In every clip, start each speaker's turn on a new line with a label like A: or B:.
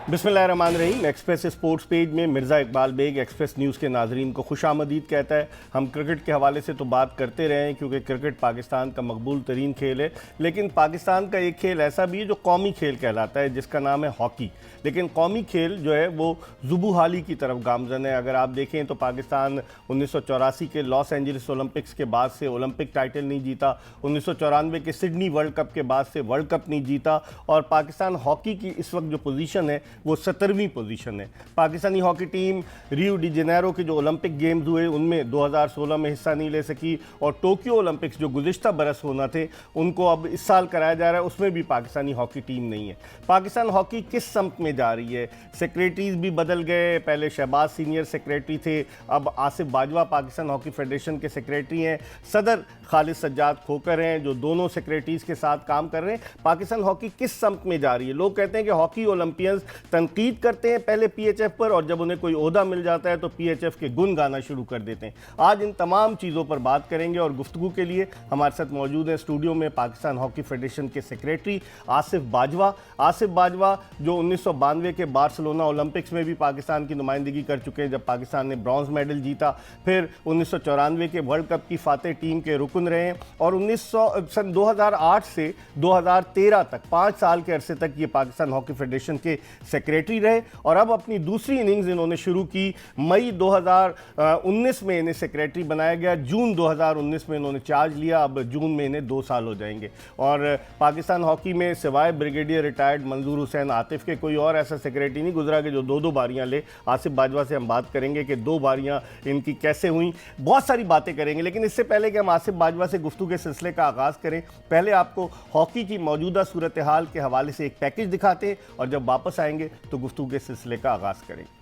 A: बिस्मिल्लाहिर्रहमानिर्रहीम। Express sports page में Mirza Iqbal Baig Express News के नाजरीन को खुशामदीद कहता है। हम क्रिकेट के हवाले से तो बात करते रहे हैं क्योंकि क्रिकेट पाकिस्तान का मकबूल तरीन खेल है, लेकिन पाकिस्तान का एक खेल ऐसा भी है जो कौमी खेल कहलाता है, जिसका नाम है हॉकी। लेकिन कौमी खेल जो है वो ज़ुबू हाली की तरफ गामज़न है। अगर आप देखें तो पाकिस्तान 1984 के लॉस एंजलिस ओलंपिक्स के बाद से ओलंपिक टाइटल नहीं जीता, 1994 के सिडनी वर्ल्ड कप के बाद से वर्ल्ड कप नहीं जीता, और पाकिस्तान हॉकी की इस वक्त जो पोजीशन है वो 17वीं पोजीशन है। Pakistani hockey team Rio de Janeiro के जो ओलंपिक गेम्स हुए उनमें 2016 में हिस्सा नहीं ले सकी, और टोक्यो ओलंपिक्स जो गुज़िश्ता बरस होना थे उनको अब इस साल कराया जा रहा है, उसमें भी पाकिस्तानी हॉकी टीम नहीं है। पाकिस्तान हॉकी किस सम्त में जा रही है? सेक्रेटरीज भी बदल गए, पहले शहबाज सीनियर सेक्रेटरी थे, अब आसिफ बाजवा पाकिस्तान हॉकी फेडरेशन के सेक्रेटरी हैं, सदर खालिद सज्जाद खोकर हैं जो दोनों सेक्रेटरीज के साथ काम कर रहे हैं। पाकिस्तान हॉकी किस सम्त में जा रही है? लोग कहते हैं कि हॉकी ओलंपियंस तनकीद करते हैं पहले पीएचएफ पर, और जब उन्हें कोई ओहदा मिल जाता है तो पीएचएफ के गुण गाना शुरू कर देते हैं। आज इन तमाम चीज़ों पर बात करेंगे, और गुफ्तगू के लिए हमारे साथ मौजूद हैं स्टूडियो में पाकिस्तान हॉकी फेडरेशन के सेक्रेटरी आसिफ बाजवा। आसिफ बाजवा जो 1992 के बार्सिलोना ओलंपिक्स में भी पाकिस्तान की नुमाइंदगी कर चुके हैं, जब पाकिस्तान ने ब्रॉन्ज मेडल जीता, फिर 1994 के वर्ल्ड कप की फातेह टीम के रुकन रहे हैं, और सन 2008 से 2013 तक 5 साल के अरसे तक ये पाकिस्तान हॉकी फेडरेशन के सेक्रेटरी रहे, और अब अपनी दूसरी इनिंग्स इन्होंने शुरू की। मई 2019 में इन्हें सेक्रेटरी बनाया गया, जून 2019 में इन्होंने चार्ज लिया, अब जून में इन्हें 2 साल हो जाएंगे। और पाकिस्तान हॉकी में सिवाय ब्रिगेडियर रिटायर्ड मंजूर हुसैन आतिफ के कोई और ऐसा सेक्रेटरी नहीं गुजरा कि जो 2-2 बारियां ले। आसिफ बाजवा से हम बात करेंगे कि 2 बारियां इनकी कैसे हुई, बहुत सारी बातें करेंगे, लेकिन इससे पहले कि हम आसिफ बाजवा से गुफ्तगू के सिलसिले का आगाज़ करें, पहले आपको हॉकी की मौजूदा सूरत हाल के हवाले से एक पैकेज दिखाते हैं, और जब वापस आएंगे तो गुफ्तगू के सिलसिले का आगाज़ करेंगे।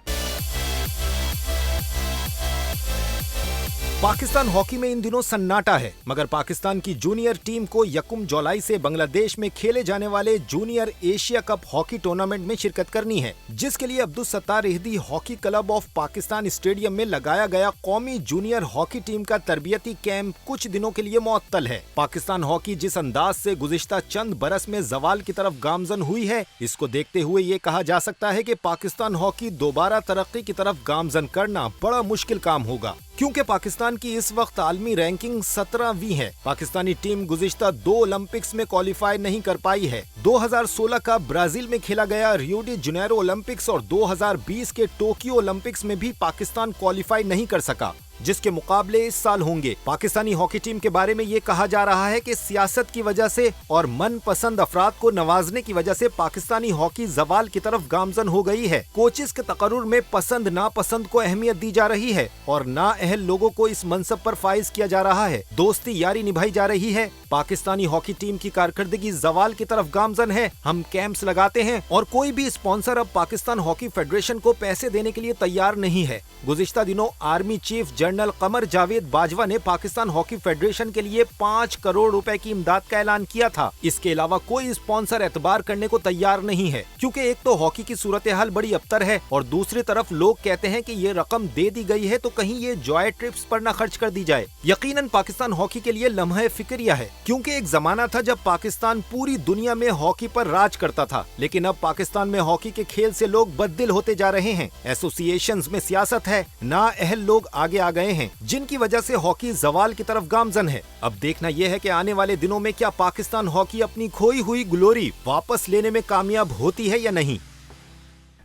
B: पाकिस्तान हॉकी में इन दिनों सन्नाटा है, मगर पाकिस्तान की जूनियर टीम को यकुम जुलाई से बांग्लादेश में खेले जाने वाले junior Asia cup hockey tournament में शिरकत करनी है, जिसके लिए Abdul Sattar Edhi hockey club of Pakistan stadium में लगाया गया कौमी जूनियर हॉकी टीम का तरबियती कैंप कुछ दिनों के लिए मुअत्तल है। पाकिस्तान हॉकी जिस अंदाज से गुज़िश्ता चंद बरस में जवाल की तरफ गामजन हुई है, इसको देखते हुए ये कहा जा सकता है कि पाकिस्तान हॉकी दोबारा तरक्की की तरफ गामजन करना बड़ा मुश्किल काम होगा, क्योंकि पाकिस्तान की इस वक्त आलमी रैंकिंग 17वीं है। पाकिस्तानी टीम गुज़िश्ता 2 ओलंपिक्स में क्वालिफाई नहीं कर पाई है। 2016 का ब्राजील में खेला गया रियो डी जेनेरो ओलंपिक्स और 2020 के टोक्यो ओलंपिक्स में भी पाकिस्तान क्वालिफाई नहीं कर सका, जिसके मुकाबले इस साल होंगे। पाकिस्तानी हॉकी टीम के बारे में ये कहा जा रहा है कि सियासत की वजह से और मनपसंद अफराद को नवाजने की वजह से पाकिस्तानी हॉकी जवाल की तरफ गामजन हो गई है। कोचेस के तकर्रुर में पसंद नापसंद को अहमियत दी जा रही है और नाअहल लोगों को इस मनसब पर फाइज किया जा रहा है। दोस्ती यारी निभाई जा रही है। पाकिस्तानी हॉकी टीम की कारकर्दगी जवाल की तरफ गामजन है। हम कैंप्स लगाते हैं और कोई भी स्पॉन्सर अब पाकिस्तान हॉकी फेडरेशन को पैसे देने के लिए तैयार नहीं है। गुज़िश्ता दिनों army chief general Qamar Javed Bajwa ने पाकिस्तान हॉकी फेडरेशन के लिए 5 करोड़ रुपए की इमदाद का ऐलान किया था। इसके अलावा कोई स्पॉन्सर एतबार करने को तैयार नहीं है, क्योंकि एक तो हॉकी की सूरत हाल बड़ी अबतर है, और दूसरी तरफ लोग कहते हैं कि ये रकम दे दी गई है तो कहीं ये जॉय ट्रिप्स पर न खर्च कर दी जाए। यकीनन पाकिस्तान हॉकी के लिए लम्हा फिक्रिया है, क्योंकि एक जमाना था जब पाकिस्तान पूरी दुनिया में हॉकी पर राज करता था, लेकिन अब पाकिस्तान में हॉकी के खेल से लोग बददिल होते जा रहे हैं। एसोसिएशंस में सियासत है, नाअहल लोग आगे आ गए हैं, जिनकी वजह से हॉकी जवाल की तरफ गामजन है। अब देखना यह है कि आने वाले दिनों में क्या पाकिस्तान हॉकी अपनी खोई हुई ग्लोरी वापस लेने में कामयाब होती है या नहीं।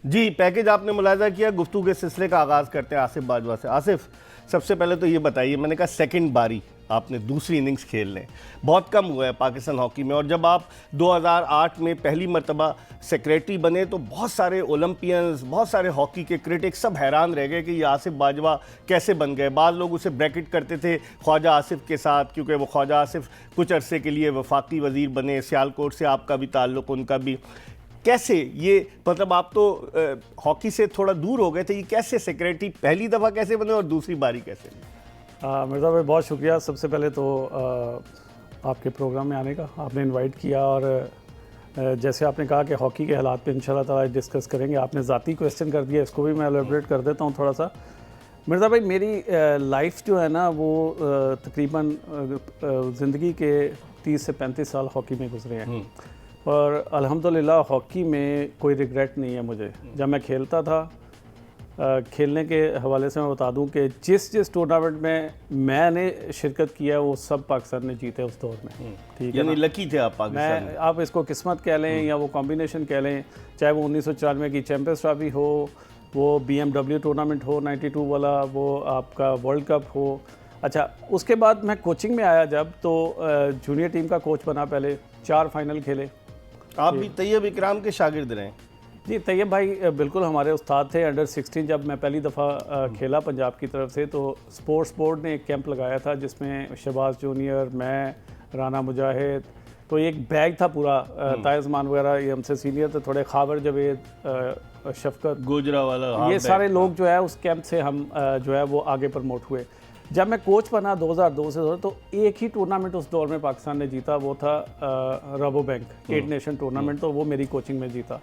A: जी, पैकेज आपने मुलाहिजा किया। गुफ्तगू के सिलसिले का आगाज़ करते हैं आसिफ बाजवा से। आसिफ, सबसे पहले तो ये बताइए, मैंने कहा सेकंड बारी आपने दूसरी इनिंग्स खेल लें, बहुत कम हुआ है पाकिस्तान हॉकी में, और जब आप 2008 में पहली मरतबा सेक्रेटरी बने तो बहुत सारे ओलंपियंस, बहुत सारे हॉकी के क्रिटिक्स सब हैरान रह गए कि ये आसिफ बाजवा कैसे बन गए। बाद लोग उसे ब्रैकेट करते थे ख्वाजा आसिफ के साथ, क्योंकि वो ख्वाजा आसिफ कुछ अरसे के लिए वफाकी वज़ीर बने, सियालकोट से आपका भी ताल्लुक़, उनका भी। कैसे ये, मतलब आप तो हॉकी से थोड़ा दूर हो गए थे, ये कैसे सेक्रेटरी पहली दफ़ा कैसे बने और दूसरी बारी कैसे बने?
C: मिर्ज़ा भाई बहुत शुक्रिया। सबसे पहले तो आपके प्रोग्राम में आने का, आपने इनवाइट किया, और जैसे आपने कहा कि हॉकी के हालात पे इंशाल्लाह ताला डिस्कस करेंगे। आपने ज़ाती क्वेश्चन कर दिया, इसको भी मैं एलेबरेट कर देता हूँ थोड़ा सा। मिर्ज़ा भाई, मेरी लाइफ जो है ना वो तकरीबन ज़िंदगी के 30 से 35 साल हॉकी में गुजरे हैं। और अल्हम्दुलिल्लाह हॉकी में कोई रिग्रेट नहीं है मुझे। जब मैं खेलता था, खेलने के हवाले से मैं बता दूं कि जिस टूर्नामेंट में मैंने शिरकत किया वो सब पाकिस्तान ने जीते उस दौर में। ठीक है,
A: यानी लकी थे आप पाकिस्तान
C: मैं आप इसको किस्मत कह लें या वो कॉम्बिनेशन कह लें, चाहे वो 1994 की चैम्पियंस ट्रॉफी हो, वो BMW टूर्नामेंट हो 92 वाला, वो आपका वर्ल्ड कप हो। अच्छा, उसके बाद मैं कोचिंग में आया जब, तो जूनियर टीम का कोच बना, पहले 4 फाइनल खेले।
A: आप भी तैयब इकराम के शागिर्द रहे?
C: जी, तैयब भाई बिल्कुल हमारे उस्ताद थे। अंडर 16 जब मैं पहली दफ़ा खेला पंजाब की तरफ से, तो स्पोर्ट्स बोर्ड ने एक कैंप लगाया था जिसमें शहबाज जूनियर, मैं, राना मुजाहिद, तो एक बैग था पूरा, तायज़मान वगैरह, ये हमसे सीनियर थे थोड़े, खाबर जवेद, शफकत
A: गोजरा वाला,
C: ये सारे लोग जो है उस कैंप से हम जो है वो आगे प्रमोट हुए। जब मैं कोच बना 2002 से, तो एक ही टूर्नामेंट उस दौर में पाकिस्तान ने जीता, वो था रबो बैंक 8 नेशन टूर्नामेंट, तो वो मेरी कोचिंग में जीता।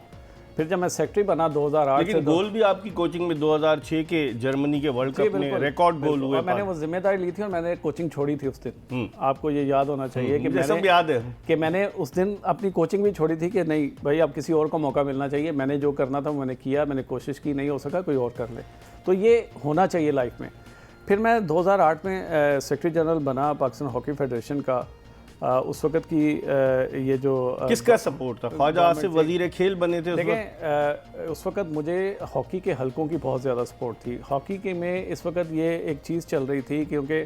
C: फिर जब मैं सेक्रेटरी बना 2008
A: लेकिन गोल भी आपकी कोचिंग में 2006 के जर्मनी के वर्ल्ड कप में रिकॉर्ड गोल हुए।
C: मैंने वो जिम्मेदारी ली थी और मैंने कोचिंग छोड़ी थी उस दिन। आपको ये याद होना चाहिए कि
A: सब याद है
C: कि मैंने उस दिन अपनी कोचिंग भी छोड़ी थी कि नहीं भाई, अब किसी और को मौका मिलना चाहिए। मैंने जो करना था मैंने किया, मैंने कोशिश की, नहीं हो सका कोई और कर ले, तो ये होना चाहिए लाइफ में। फिर मैं 2008 में सेक्रेटरी जनरल बना पाकिस्तान हॉकी फेडरेशन का। उस वक्त की ये जो
A: किसका सपोर्ट था? ख्वाजा आसिफ वजीर खेल बने थे
C: देखें, उस वक्त मुझे हॉकी के हलकों की बहुत ज़्यादा सपोर्ट थी। हॉकी के में इस वक्त ये एक चीज़ चल रही थी, क्योंकि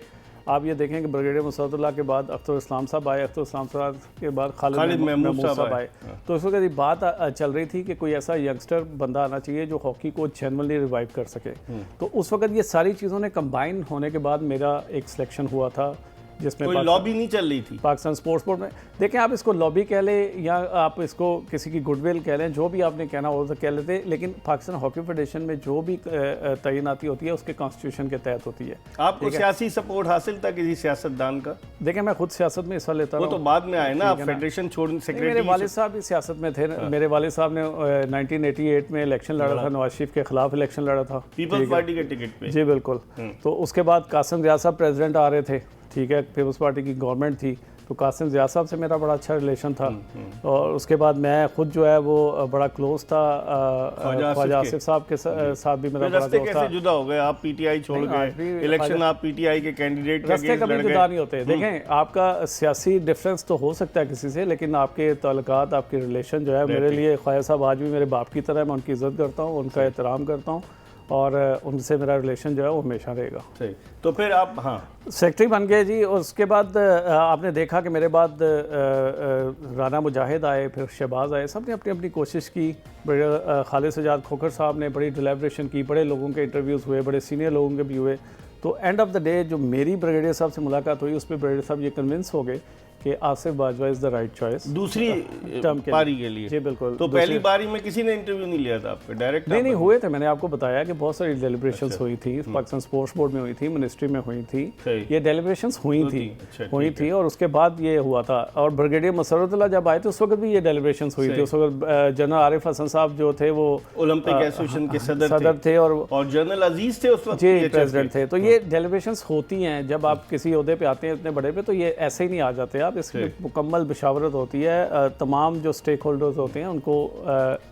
C: आप ये देखें कि ब्रिगेडियर मुसअद्दुल्लाह के बाद अख्तर इस्लाम साहब आए, अख्तर इस्लाम साहब के बाद खालिद महमूद साहब आए। तो इस वक्त ये बात चल रही थी कि कोई ऐसा यंगस्टर बंदा आना चाहिए जो हॉकी को जेन्युइनली रिवाइव कर सके। तो उस वक्त ये सारी चीज़ों ने कंबाइन होने के बाद मेरा एक सिलेक्शन हुआ था, जिसमें
A: कोई लॉबी नहीं चल रही थी
C: पाकिस्तान स्पोर्ट्स बोर्ड में। देखें, आप इसको लॉबी कह लें या आप इसको किसी की गुडविल कह लें, जो भी आपने कहना हो तो कह लेते, लेकिन पाकिस्तान हॉकी फेडरेशन में जो भी तैनाती होती है उसके कॉन्स्टिट्यूशन के तहत होती है।
A: आपको सियासी सपोर्ट हासिल था किसी सियासतदान का?
C: देखें, मैं खुद सियासत में हिस्सा लेता
A: हूं। वो तो बाद में आए ना, आप फेडरेशन छोड़ने सेक्रेटरी।
C: मेरे वालिद साहब भी सियासत में थे। मेरे वालिद साहब ने 1988 में इलेक्शन लड़ा था, नवाज शरीफ के खिलाफ इलेक्शन लड़ा था
A: पीपल्स पार्टी के टिकट पे।
C: जी बिल्कुल। तो उसके बाद कासिम रियाज साहब प्रेसिडेंट आ रहे थे, ठीक है, पीपल्स पार्टी की गवर्नमेंट थी, तो कासिम ज़िया साहब से मेरा बड़ा अच्छा रिलेशन था। और उसके बाद मैं खुद जो है वो बड़ा क्लोज था ख्वाजा आसिफ साहब के साथ भी मेरा बड़ा दोस्त था।
A: जुदा हो गए आप? पीटीआई छोड़ गए, इलेक्शन आप पीटीआई के कैंडिडेट के
C: रास्ते कभी जुदा नहीं होते। देखें, आपका सियासी डिफरेंस तो हो सकता है किसी से, लेकिन आपके ताल्लुकात, आपके रिलेशन जो है, मेरे लिए ख्वाजा साहब आज भी मेरे बाप की तरह, मैं उनकी इज़्ज़त करता हूँ, उनका एहतराम करता हूँ, और उनसे मेरा रिलेशन जो है वो हमेशा रहेगा।
A: सही। तो फिर आप
C: सेक्रेटरी बन गए जी। और उसके बाद आपने देखा कि मेरे बाद राना मुजाहिद आए, फिर शहबाज आए, सब ने अपनी अपनी कोशिश की। बड़े खालिद सजाद खोखर साहब ने बड़ी डिलेब्रेशन की, बड़े लोगों के इंटरव्यूज़ हुए, बड़े सीनियर लोगों के भी हुए। तो एंड ऑफ द डे जो मेरी ब्रिगेडियर साहब से मुलाकात हुई, उस पर ब्रिगेडियर साहब ये कन्विंस हो गए कि Asif Bajwa is the right choice
A: दूसरी टर्म पारी के लिए।
C: जी बिल्कुल।
A: तो पहली बारी में किसी ने इंटरव्यू नहीं लिया था आपका? डायरेक्ट
C: नहीं हुए थे। मैंने आपको बताया कि बहुत सारी डेलिब्रेशंस हुई थी, पाकिस्तान स्पोर्ट्स बोर्ड में हुई थी, मिनिस्ट्री में हुई थी, ये डेलिब्रेशंस हुई थी। और उसके बाद ये हुआ था। और ब्रिगेडियर मसरतुल्लाह जब आए थे उस वक्त भी ये डेलिब्रेशंस हुई थी। उस वक्त जनरल आरिफ हसन साहब जो थे वो
A: ओलंपिक एसोसिएशन के सदर
C: थे, और
A: जनरल अजीज थे उस वक्त
C: जी प्रेसिडेंट थे। तो ये डेलिब्रेशंस होती हैं जब आप किसी ओहदे पे आते हैं इतने बड़े पे, तो ये ऐसे ही नहीं आ जाते आप। इसकी मुकम्मल बिशावरत होती है, तमाम जो स्टेक होल्डर्स होते हैं उनको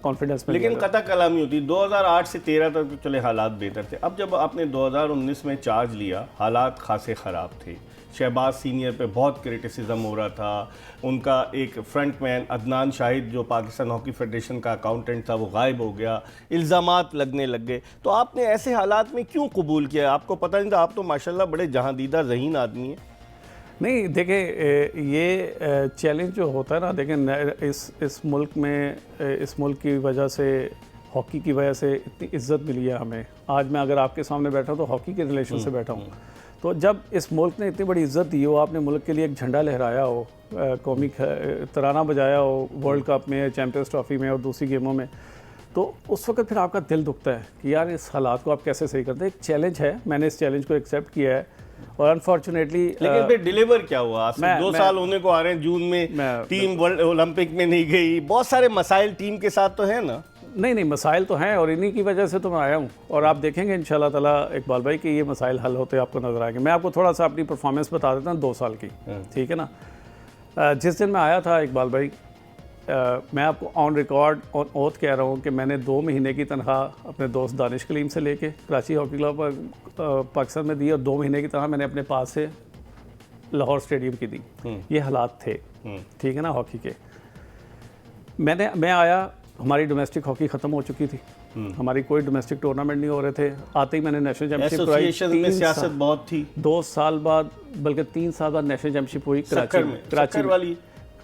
C: कॉन्फिडेंस में।
A: लेकिन कता कलामी होती है। 2008 से 13 तक तो चले हालात बेहतर थे। अब जब आपने 2019 में चार्ज लिया, हालात खासे ख़राब थे। शहबाज सीनियर पे बहुत क्रिटिसिज्म हो रहा था। उनका एक फ्रंटमैन अदनान शाहिद जो पाकिस्तान हॉकी फेडरेशन का अकाउंटेंट था, वो गायब हो गया, इल्ज़ामात लगने लग गए। तो आपने ऐसे हालात में क्यों कबूल किया? आपको पता नहीं था? आप तो माशाल्लाह बड़े जहांदीदा ज़हीन आदमी हैं।
C: नहीं, देखें, ये चैलेंज जो होता है ना, देखें इस मुल्क में, इस मुल्क की वजह से, हॉकी की वजह से इतनी इज्जत मिली है हमें। आज मैं अगर आपके सामने बैठा हूँ तो हॉकी के रिलेशन से बैठा हूँ। तो जब इस मुल्क ने इतनी बड़ी इज्जत दी हो, आपने मुल्क के लिए एक झंडा लहराया हो, कौमी तराना बजाया हो वर्ल्ड कप में, चैम्पियंस ट्रॉफी में और दूसरी गेमों में, तो उस वक्त फिर आपका दिल दुखता है कि यार इस हालात को आप कैसे सही करते हैं। एक चैलेंज है, मैंने इस चैलेंज को एक्सेप्ट किया है। और अनफॉर्चुनेटली
A: लेकिन फिर डिलीवर क्या हुआ? 2 साल होने को आ रहे हैं, जून में टीम वर्ल्ड ओलंपिक में नहीं गई, बहुत सारे मसाइल टीम के साथ तो है ना?
C: नहीं, मसाइल तो हैं, और इन्हीं की वजह से तो मैं आया हूँ। और आप देखेंगे इंशाल्लाह ताला इकबाल भाई कि ये मसाइल हल होते आपको नजर आएंगे। मैं आपको थोड़ा सा अपनी परफॉर्मेंस बता देता हूँ 2 साल की, ठीक है ना। जिस दिन मैं आया था इकबाल भाई, मैं आपको ऑन रिकॉर्ड और ओथ कह रहा हूँ कि मैंने 2 महीने की तनख्वाह अपने दोस्त दानिश कलीम से लेके कराची हॉकी क्लब पाकिस्तान में दी और 2 महीने की तनख्वाह मैंने अपने पास से लाहौर स्टेडियम की दी। ये हालात थे, ठीक है ना, हॉकी के। मैं आया, हमारी डोमेस्टिक हॉकी ख़त्म हो चुकी थी, हमारी कोई डोमेस्टिक टूर्नामेंट नहीं हो रहे थे। आते ही मैंने नेशनल चैंपियनशिप
A: एसोसिएशन में सियासत बहुत थी।
C: 2 साल बाद, बल्कि 3 साल बाद नेशनल चैंपियनशिप हुई कराची में।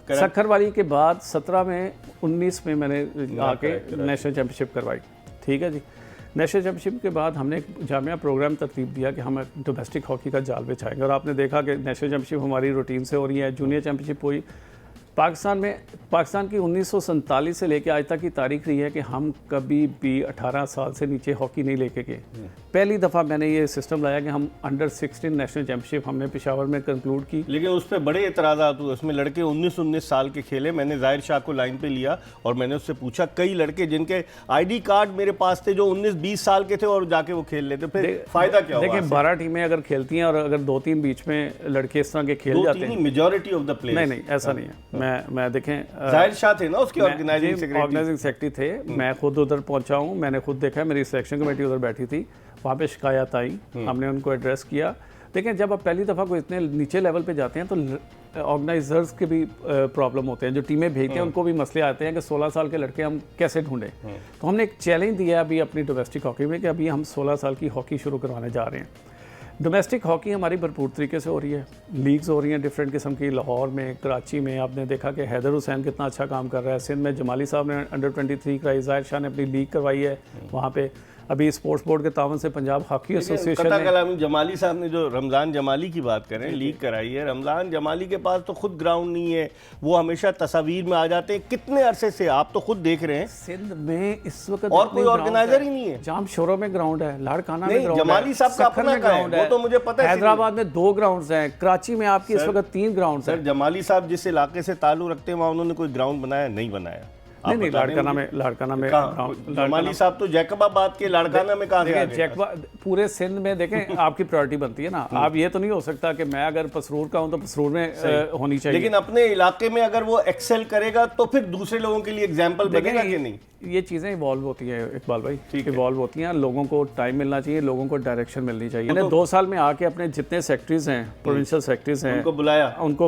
C: सक्खर वाली के बाद 17 में 19 में मैंने आके नेशनल चैंपियनशिप करवाई, ठीक है जी। नेशनल चैंपियनशिप के बाद हमने एक जामिया प्रोग्राम तरतीब दिया कि हम डोमेस्टिक हॉकी का जाल बिछाएंगे, और आपने देखा कि नेशनल चैंपियनशिप हमारी रूटीन से हो रही है। जूनियर चैंपियनशिप हुई पाकिस्तान की 1947 से लेकर आज तक की तारीख रही है कि हम कभी भी 18 साल से नीचे हॉकी नहीं लेके गए। पहली दफ़ा मैंने ये सिस्टम लाया कि हम अंडर 16 नेशनल चैंपियनशिप हमने पेशावर में कंक्लूड की।
A: लेकिन उस पर बड़े एतराज़ात हुए, उसमें लड़के 19-19 साल के खेले। मैंने जाहिर शाह को लाइन पे लिया और मैंने उससे पूछा, कई लड़के जिनके आईडी कार्ड मेरे पास थे जो 19-20 साल के थे और जाके वो खेल लेते, फिर फ़ायदा क्या हुआ?
C: देखिए 12 टीमें अगर खेलती हैं और अगर 2-3 बीच में लड़के इस तरह के खेल जाते हैं,
A: मेजॉरिटी ऑफ द प्लेयर्स।
C: नहीं ऐसा नहीं है। मैं देखें,
A: जाहिर शाह थे ना उसके ऑर्गेनाइजिंग
C: सेक्रेटरी थे। मैं खुद उधर पहुंचा हूं, मैंने खुद देखा, मेरी सिलेक्शन कमेटी उधर बैठी थी, वहाँ पे शिकायत आई, हमने उनको एड्रेस किया। देखें, जब आप पहली दफ़ा कोई इतने नीचे लेवल पे जाते हैं तो ऑर्गेनाइजर्स के भी प्रॉब्लम होते हैं, जो टीमें भेजते हैं उनको भी मसले आते हैं कि 16 साल के लड़के हम कैसे ढूंढें। तो हमने एक चैलेंज दिया अभी अपनी डोमेस्टिक हॉकी में कि अभी हम 16 साल की हॉकी शुरू करवाने जा रहे हैं। डोमेस्टिक हॉकी हमारी भरपूर तरीके से हो रही है, लीग्स हो रही हैं डिफरेंट किस्म की। लाहौर में, कराची में आपने देखा कि हैदर हुसैन कितना अच्छा काम कर रहा है। सिंध में जमाली साहब ने अंडर 23 कराई, जाहिर शाह ने अपनी लीग करवाई है वहाँ पे। अभी स्पोर्ट्स बोर्ड के तावन से पंजाब हॉकी एसोसिएशन ने,
A: जमाली साहब ने जो रमज़ान जमाली की बात करें, लीग कराई है। रमज़ान जमाली के पास तो खुद ग्राउंड नहीं है, वो हमेशा तस्वीर में आ जाते हैं। कितने अरसे से आप तो खुद देख रहे हैं
C: सिंध में इस वक्त
A: और कोई ऑर्गेनाइजर ही नहीं है।
C: जाम शोरों में ग्राउंड है, लाड़काना में ग्राउंड है,
A: जमाली साहब का अपना ग्राउंड है, वो तो मुझे पता है।
C: हैदराबाद में 2 ग्राउंड्स हैं, कराची में आपकी इस वक्त 3 ग्राउंड्स हैं।
A: जमाली साहब जिस इलाके से ताल्लुक रखते हैं वहाँ उन्होंने कोई ग्राउंड बनाया नहीं? बनाया
C: नहीं, लाड़काना में
A: जमाली साहब तो जैकबाबाद के लाड़काना में कहाँ गए?
C: जैकबाबाद पूरे सिंध में देखें आपकी प्रायोरिटी बनती है ना। आप ये तो नहीं हो सकता कि मैं अगर पसरूर का हूँ तो पसरूर में होनी चाहिए,
A: लेकिन अपने इलाके में अगर वो एक्सेल करेगा तो फिर दूसरे लोगों के लिए एग्जाम्पल बनेगा कि नहीं?
C: ये चीज़ें इवॉल्व होती हैं इकबाल भाई, इवॉल्व होती हैं। लोगों को टाइम मिलना चाहिए, लोगों को डायरेक्शन मिलनी चाहिए। मैंने 2 साल में आके अपने जितने सेक्रेटरीज हैं, प्रोविंशियल सेक्रेटरीज हैं, उनको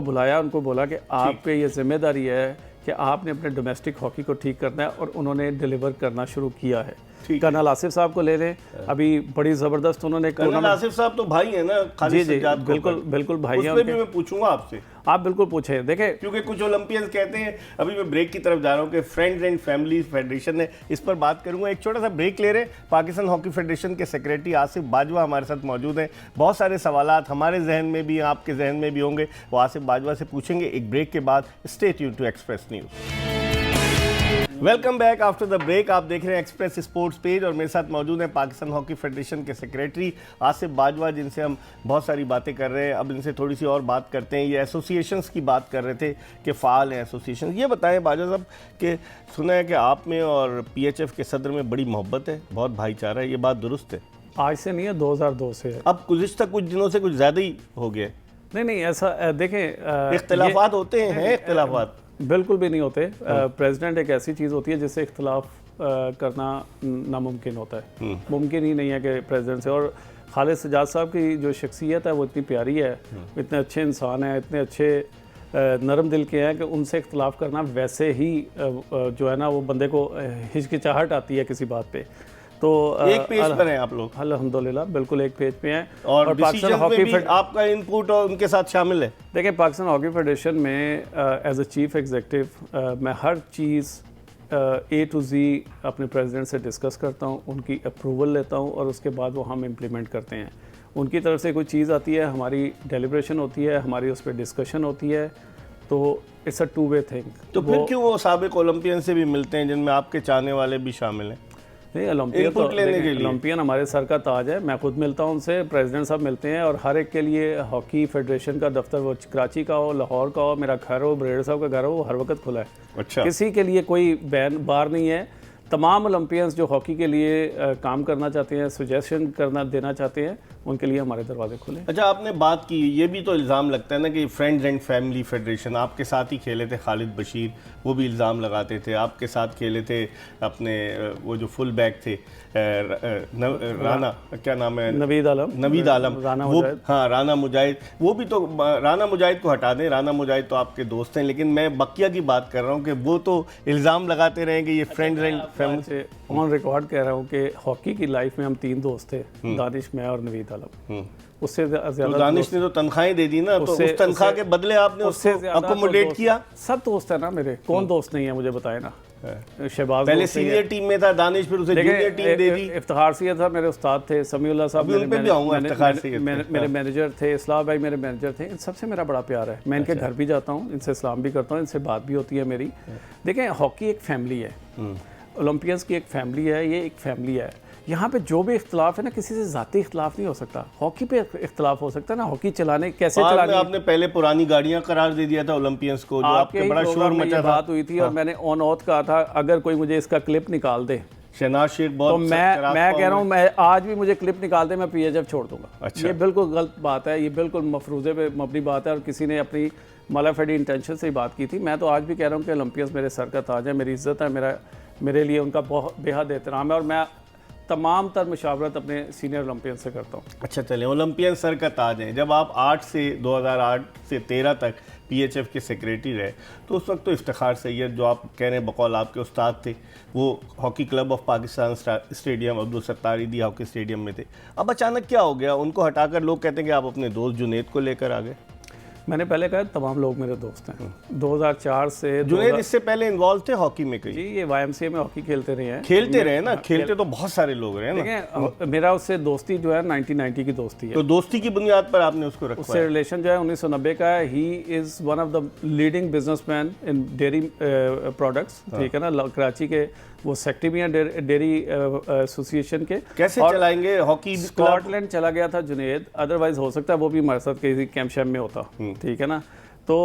C: बुलाया, उनको बोला कि आप पे ये जिम्मेदारी है कि आपने अपने डोमेस्टिक हॉकी को ठीक करना है, और उन्होंने डिलीवर करना शुरू किया है। कर्नल आसिफ साहब को ले लें, अभी बड़ी ज़बरदस्त उन्होंने।
A: कर्नल आसिफ साहब तो भाई है ना,
C: जी बिल्कुल भाई हैं।
A: मैं पूछूंगा आपसे,
C: आप बिल्कुल पूछें। देखें,
A: क्योंकि कुछ ओलंपियंस कहते हैं, अभी मैं ब्रेक की तरफ जा रहा हूँ, कि फ्रेंड्स एंड फैमिली फेडरेशन ने इस पर बात करूंगा। एक छोटा सा ब्रेक ले रहे हैं। पाकिस्तान हॉकी फेडरेशन के सेक्रेटरी आसिफ बाजवा हमारे साथ मौजूद हैं। बहुत सारे सवालात हमारे जहन में भी, आपके जहन में भी होंगे, वो आसिफ बाजवा से पूछेंगे एक ब्रेक के बाद। Stay tuned to Express News. Welcome back after the break. आप देख रहे हैं एक्सप्रेस स्पोर्ट्स पेज और मेरे साथ मौजूद हैं पाकिस्तान हॉकी फेडरेशन के सेक्रेटरी आसिफ बाजवा, जिनसे हम बहुत सारी बातें कर रहे हैं। अब इनसे थोड़ी सी और बात करते हैं। ये एसोसिएशंस की बात कर रहे थे कि फ़ाल हैं एसोसिएशन। ये बताएं बाजवा साहब कि सुना है कि आप में और PHF के सदर में बड़ी मोहब्बत है, बहुत भाईचारा है, ये बात दुरुस्त है?
C: आज से नहीं है, 2002 से है।
A: अब गुज़िश्ता कुछ दिनों से कुछ ज़्यादा ही हो गया?
C: नहीं ऐसा देखें,
A: इख्तिलाफात होते हैं इख्तिलाफात
C: बिल्कुल भी नहीं होते। प्रेसिडेंट एक ऐसी चीज़ होती है जिससे इख्तिलाफ करना नामुमकिन होता है। मुमकिन ही नहीं है कि प्रेसिडेंट से। और खालिद सजाद साहब की जो शख्सियत है वो इतनी प्यारी है, इतने अच्छे इंसान हैं, इतने अच्छे नरम दिल के हैं कि उनसे इख्तिलाफ करना वैसे ही जो है ना, वो बंदे को हिचकिचाहट आती है किसी बात पे। तो
A: एक पेज पर हैं आप लोग?
C: अल्हम्दुलिल्लाह बिल्कुल एक पेज पे हैं।
A: और पाकिस्तान हॉकी में आपका इनपुट और उनके साथ शामिल है?
C: देखिए, पाकिस्तान हॉकी फेडरेशन में एज अ चीफ एग्जीक्यूटिव मैं हर चीज़ A to Z अपने प्रेसिडेंट से डिस्कस करता हूँ, उनकी अप्रूवल लेता हूँ और उसके बाद वो हम इम्प्लीमेंट करते हैं। उनकी तरफ से कोई चीज़ आती है, हमारी डेलिब्रेशन होती है, हमारी उस पर डिस्कशन होती है, तो इट्स अ 2-way थिंग।
A: तो फिर क्यों वो साबिक ओलंपियन से भी मिलते हैं जिनमें आपके चाहने वाले भी शामिल हैं?
C: नहीं, ओलंपियन हमारे सर का ताज है। मैं खुद मिलता हूं उनसे, प्रेसिडेंट साहब मिलते हैं, और हर एक के लिए हॉकी फेडरेशन का दफ्तर, वो कराची का हो, लाहौर का हो, मेरा घर हो, बरेड़ साहब का घर हो, वो हर वक्त खुला है।
A: अच्छा।
C: किसी के लिए कोई बैन बार नहीं है। तमाम ओलंपियंस जो हॉकी के लिए काम करना चाहते हैं, सजेशन देना चाहते हैं, उनके लिए हमारे दरवाजे खुले।
A: अच्छा, आपने बात की, ये भी तो इल्ज़ाम लगता है ना कि फ्रेंड्स एंड फैमिली फेडरेशन, आपके साथ ही खेले थे खालिद बशीर, वो भी इल्ज़ाम लगाते थे। आपके साथ खेले थे अपने वो जो फुल बैक थे राना, क्या नाम है,
C: नवीद आलम,
A: राना मुजाहिद, हाँ राना मुजाहिद, वो भी तो, राना मुजाहिद को हटा दें, राना मुजाहिद तो आपके दोस्त हैं, लेकिन मैं बकिया की बात कर रहा हूँ कि वो तो इल्ज़ाम लगाते रहे कि ये फ्रेंड्स एंड फैमिली से।
C: ऑन रिकॉर्ड कह रहा हूँ कि हॉकी की लाइफ में हम 3 दोस्त थे, दानिश, मैं और नवीद आलम। उससे ज्यादा
A: तो दानिश ने तो तनख्वाहें दे दी ना, तो उस तनख्वाह के बदले आपने उससे अकोमोडेट किया।
C: सब दोस्त है ना मेरे, कौन दोस्त नहीं है मुझे बताए ना। शहबाज
A: पहले सीनियर टीम में था दानिश, फिर उसे जूनियर टीम दे दी।
C: इफ्तिखार सैयद था मेरे उस्ताद थे, समीउल्लाह साहब मेरे मैनेजर थे, इस्लाम भाई मेरे मैनेजर थे। इन सबसे मेरा बड़ा प्यार है, मैं इनके घर भी जाता हूँ, इनसे सलाम भी करता हूँ, इनसे बात भी होती है मेरी। देखें, हॉकी एक फैमिली है, ओलंपियंस की एक फैमिली है, ये एक फैमिली है। यहाँ पे जो भी इख्तलाफ है ना, किसी से ज़ाती इख्तलाफ नहीं हो सकता। हॉकी पे इख्तलाफ हो सकता है ना, हॉकी चलाने कैसे चलानी।
A: आपने पहले पुरानी गाड़ियाँ करार दे दिया था ओलंपियंस को, जो आपके बड़ा शोर मचा था।
C: बात हुई थी और मैंने ऑन ऑथ कहा था अगर कोई मुझे इसका क्लिप निकाल दे,
A: शहनाज शेख बहुत,
C: तो मैं कह रहा हूँ, मैं आज भी मुझे क्लिप निकाल दे, मैं PHF छोड़ दूंगा।
A: अच्छा।
C: ये बिल्कुल गलत बात है, ये बिल्कुल मफरूज़े पे मबनी बात है और किसी ने अपनी मालाफेडी इंटेंशन से ही बात की थी। मैं तो आज भी कह रहा हूँ कि ओलंपियंस मेरे सर का ताज है, मेरी इज़्ज़त है, मेरे लिए उनका बहुत बेहद एहतराम है और मैं तमाम तर मुशावरत अपने सीनियर ओलंपियन से करता हूँ।
A: अच्छा, चलें, ओलंपियन सर का ताज है। जब आप 2008 से 13 तक PHF के सेक्रेटरी रहे, तो उस वक्त तो इफ्तिखार सैयद, जो आप कह रहे हैं बकौल आपके उस्ताद थे, वो hockey club of Pakistan stadium, Abdul Sattar ईदी हॉकी स्टेडियम में थे। अब अचानक क्या हो गया? उनको हटाकर लोग कहते हैं कि आप अपने दोस्त जुनैद को लेकर आ गए।
C: मैंने पहले कहा तमाम लोग मेरे दोस्त हैं। 2004 से
A: जुनैद इससे पहले इन्वॉल्व थे हॉकी में कहीं?
C: जी, ये YMCA में हॉकी खेलते रहे हैं।
A: खेलते रहे ना, खेलते तो बहुत सारे लोग रहे ना।
C: देखिए, मेरा उससे दोस्ती जो है 1990 की दोस्ती है।
A: तो दोस्ती की बुनियाद पर आपने उसको रखा?
C: उससे रिलेशन जो है 1990 का है। He is one of the leading businessman in dairy products, ठीक है ना। कराची के वो सेक्रेटरी भी हैं डेयरी एसोसिएशन के।
A: कैसे चलाएंगे हॉकी?
C: स्कॉटलैंड चला गया था जुनैद, अदरवाइज हो सकता है वो भी हमारे साथ किसी कैंप शैम में होता, ठीक है ना। तो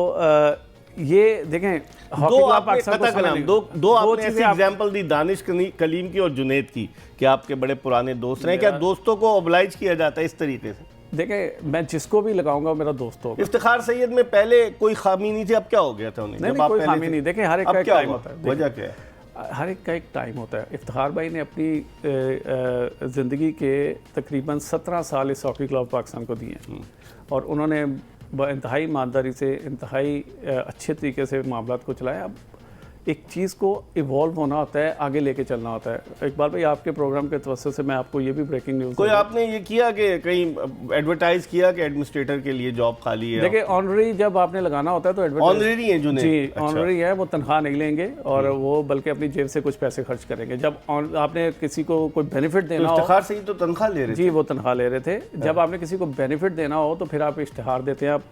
C: ये देखें,
A: दो आपने ऐसी एग्जांपल दी, दानिश कलीम की और जुनैद की, कि आपके बड़े पुराने दोस्त रहे। क्या दोस्तों को ऑब्लाइज किया जाता है इस तरीके से?
C: देखें, मैं जिसको भी लगाऊंगा मेरा दोस्त होगा।
A: इफ्तिखार सैयद में पहले कोई खामी नहीं थी, अब क्या हो गया था उन्हें?
C: नहीं, कोई खामी नहीं। देखें, हर एक का एक टाइम होता है।
A: वजह क्या है?
C: हर एक का एक टाइम होता है। इफ्तिखार भाई ने अपनी ज़िंदगी के तकरीबन 17 साल इस हॉकी क्लब पाकिस्तान को दिए हैं और उन्होंने इंतहाई ईमानदारी से, इंतहाई अच्छे तरीके से मामलात को चलाया। अब एक चीज़ को इवॉल्व होना होता है, आगे लेके चलना होता है। इकबाल भाई, आपके प्रोग्राम के तवज्जो से मैं आपको ये भी ब्रेकिंग न्यूज़,
A: कोई आपने ये किया कि कहीं एडवर्टाइज किया कि एडमिनिस्ट्रेटर के लिए जॉब खाली है?
C: देखिए, ऑनरी जब आपने लगाना होता है तो
A: ऑनरी है,
C: जी ऑनरी है, वो तनख्वाह नहीं लेंगे और वो बल्कि अपनी जेब से कुछ पैसे खर्च करेंगे। जब आपने किसी को कोई बेनिफिट देना हो,
A: इफ्तिखार से ही तो तनख्वाह ले रहे थे।
C: जी, वो तनख्वाह ले रहे थे। जब आपने किसी को बेनिफिट देना हो तो फिर आप इश्तिहार देते हैं, आप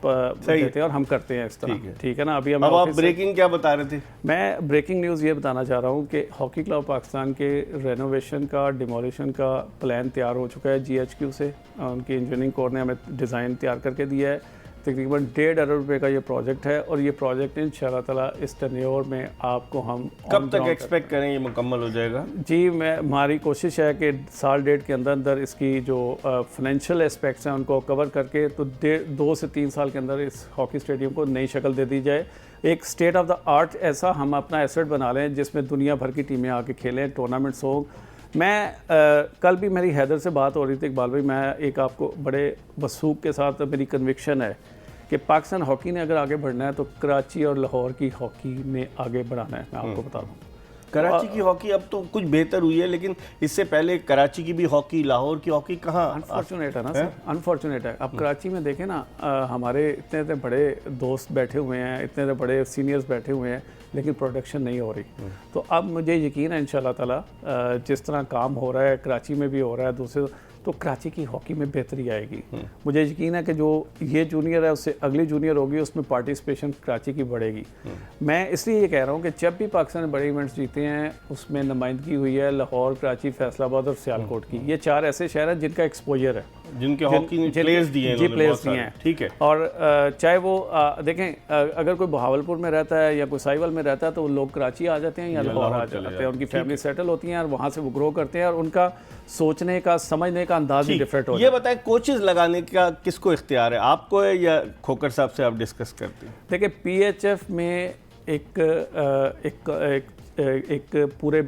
C: देते हैं और हम करते हैं इस तरह, ठीक है ना। अभी
A: अब आप ब्रेकिंग क्या बता रहे थे?
C: मैं ब्रेकिंग न्यूज़ ये बताना चाह रहा हूँ कि हॉकी क्लब पाकिस्तान के रेनोवेशन का, डिमोलिशन का प्लान तैयार हो चुका है GHQ से। उनकी इंजीनियरिंग कोर ने हमें डिज़ाइन तैयार करके दिया है। तकरीबन 1.5 अरब रुपये का ये प्रोजेक्ट है और ये प्रोजेक्ट इंशाअल्लाह ताला इस टेन्योर में आपको हम
A: कब तक एक्सपेक्ट करें ये मुकम्मल हो जाएगा?
C: जी, हमारी कोशिश है कि साल डेढ़ के अंदर अंदर इसकी जो फाइनेंशियल एस्पेक्ट्स हैं उनको कवर करके तो 2 से 3 साल के अंदर इस हॉकी स्टेडियम को नई शक्ल दे दी जाए। एक स्टेट ऑफ द आर्ट ऐसा हम अपना एसेट बना लें जिसमें दुनिया भर की टीमें आके खेलें, टूर्नामेंट्स हो। मैं कल भी मेरी हैदर से बात हो रही थी इकबाल भाई, मैं एक आपको बड़े वसूख के साथ मेरी कन्विक्शन है कि पाकिस्तान हॉकी ने अगर आगे बढ़ना है तो कराची और लाहौर की हॉकी ने आगे बढ़ाना है। मैं आपको बता दूँ,
A: कराची की हॉकी अब तो कुछ बेहतर हुई है, लेकिन इससे पहले कराची की भी हॉकी, लाहौर की हॉकी कहाँ?
C: अनफॉर्चुनेट है ना सर, अनफॉर्चुनेट है। अब कराची में देखें ना, हमारे इतने बड़े दोस्त बैठे हुए हैं, इतने बड़े सीनियर्स बैठे हुए हैं, लेकिन प्रोडक्शन नहीं हो रही। तो अब मुझे यकीन है इंशाल्लाह ताला जिस तरह काम हो रहा है कराची में भी हो रहा है दूसरे, तो कराची की हॉकी में बेहतरी आएगी। मुझे यकीन है कि जो ये जूनियर है उससे अगली जूनियर होगी, उसमें पार्टिसिपेशन कराची की बढ़ेगी। मैं इसलिए ये कह रहा हूँ कि जब भी पाकिस्तान ने बड़े इवेंट्स जीते हैं उसमें नुमाइंदगी हुई है लाहौर, कराची, फैसलाबाद और सियालकोट की। ये 4 ऐसे शहर हैं जिनका एक्सपोजर है।
A: जिनके हॉकी में प्लेयर्स दिए हैं
C: जी
A: इन्होंने
C: प्लेयर्स
A: बहुत
C: दिए
A: सारे।
C: हैं।
A: ठीक है।
C: और चाहे वो देखें अगर कोई बहावलपुर में रहता है या कोई साहिवाल में रहता है तो वो लोग कराची आ जाते हैं या लाहौर आ जाते हैं, उनकी फैमिली सेटल होती है और वहाँ से वो ग्रो करते हैं और उनका सोचने का समझने का अंदाज भी डिफरेंट हो
A: ये बताएं कोचेस लगाने का किसको इख्तियार है, आपको है या खोकर साहब से आप डिस्कस करते हैं?
C: देखिए पीएचएफ में एक पूरे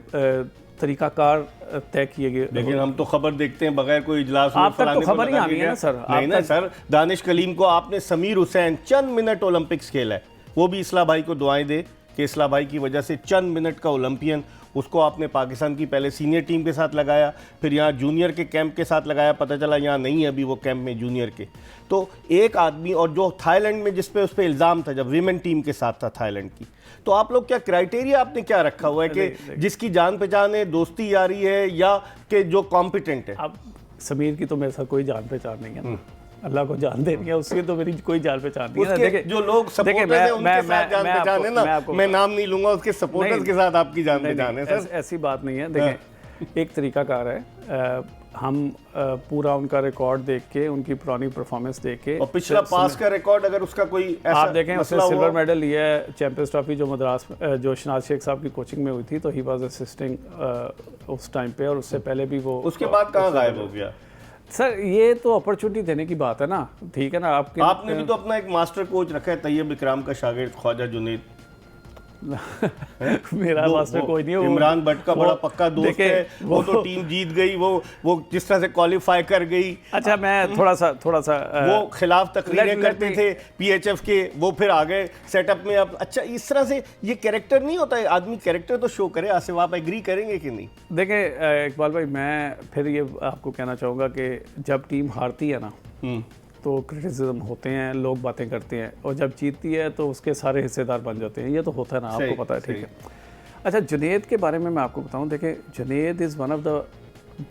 C: तरीकाकार तय किए गए।
A: लेकिन हम तो खबर देखते हैं बगैर कोई इजलास में
C: आप तक तो
A: फलाने को
C: खबर ही
A: लगा
C: आनी
A: के
C: है ना
A: गया।
C: सर,
A: नहीं
C: आप
A: ना
C: तक-
A: सर, दानिश कलीम को आपने समीर हुसैन चंद मिनट ओलंपिक्स खेला है, वो भी इस्लाह भाई को दुआएं दे कि इस्लाह भाई की वजह से चंद मिनट का ओलंपियन, उसको आपने पाकिस्तान की पहले सीनियर टीम के साथ लगाया, फिर यहाँ जूनियर के कैंप के साथ लगाया, पता चला यहाँ नहीं है अभी वो कैंप में जूनियर के। तो एक आदमी, और जो थाईलैंड में जिस पे उस पर इल्ज़ाम था जब वीमेन टीम के साथ था थाईलैंड की, तो आप लोग क्या क्राइटेरिया आपने क्या रखा हुआ है कि जिसकी जान पहचान है, दोस्ती यारी है, या कि जो कॉम्पिटेंट है?
C: अब समीर की तो मेरे साथ कोई जान पहचान नहीं है, अल्लाह को जान देनी है, उसकी तो मेरी कोई जान पहचान नहीं है।
A: उसके
C: देखिए
A: जो लोग सपोर्टर्स हैं उनके साथ जान पहचान है ना, मैं नाम नहीं लूंगा, उसके सपोर्टर्स
C: नहीं,
A: के साथ आपकी जान पहचान है सर।
C: ऐसी बात नहीं है। देखें एक तरीकाकार है, हम पूरा उनका रिकॉर्ड देख के, उनकी पुरानी परफॉर्मेंस देख के,
A: और पिछला पास का रिकॉर्ड अगर उसका कोई ऐसा
C: आप देखें उसने
A: मसला
C: सिल्वर
A: हुआ,
C: मेडल लिया है चैंपियंस ट्रॉफी जो मद्रास जो शनाज शेख साहब की कोचिंग में हुई थी, तो ही वाज असिस्टिंग उस टाइम पे, और उससे पहले भी वो
A: उसके बाद कहाँ गायब हो गया?
C: सर ये तो अपॉर्चुनिटी देने की बात है ना, ठीक है ना।
A: आपने भी तो अपना एक मास्टर कोच रखा है, तैयब इकराम का शागिर्द ख्वाजा जुनैद।
C: मेरा मास्टर कोई नहीं है,
A: इमरान भट्ट का बड़ा पक्का दोस्त है, वो तो टीम जीत गई, वो जिस तरह से क्वालिफाई कर गई।
C: अच्छा मैं थोड़ा सा
A: वो खिलाफ तकरीरें करते थे पीएचएफ के, वो फिर आ गए सेटअप में। अब अच्छा इस तरह से ये कैरेक्टर नहीं होता है, आदमी कैरेक्टर तो शो करे। आसिफ आप एग्री करेंगे कि नहीं?
C: देखिए इकबाल भाई, मैं फिर ये आपको कहना चाहूँगा कि जब टीम हारती है ना तो क्रिटिसिज्म होते हैं, लोग बातें करते हैं, और जब जीतती है तो उसके सारे हिस्सेदार बन जाते हैं, ये तो होता है ना, आपको पता है, ठीक है। अच्छा जुनैद के बारे में मैं आपको बताऊं, देखिए Junaid is one of the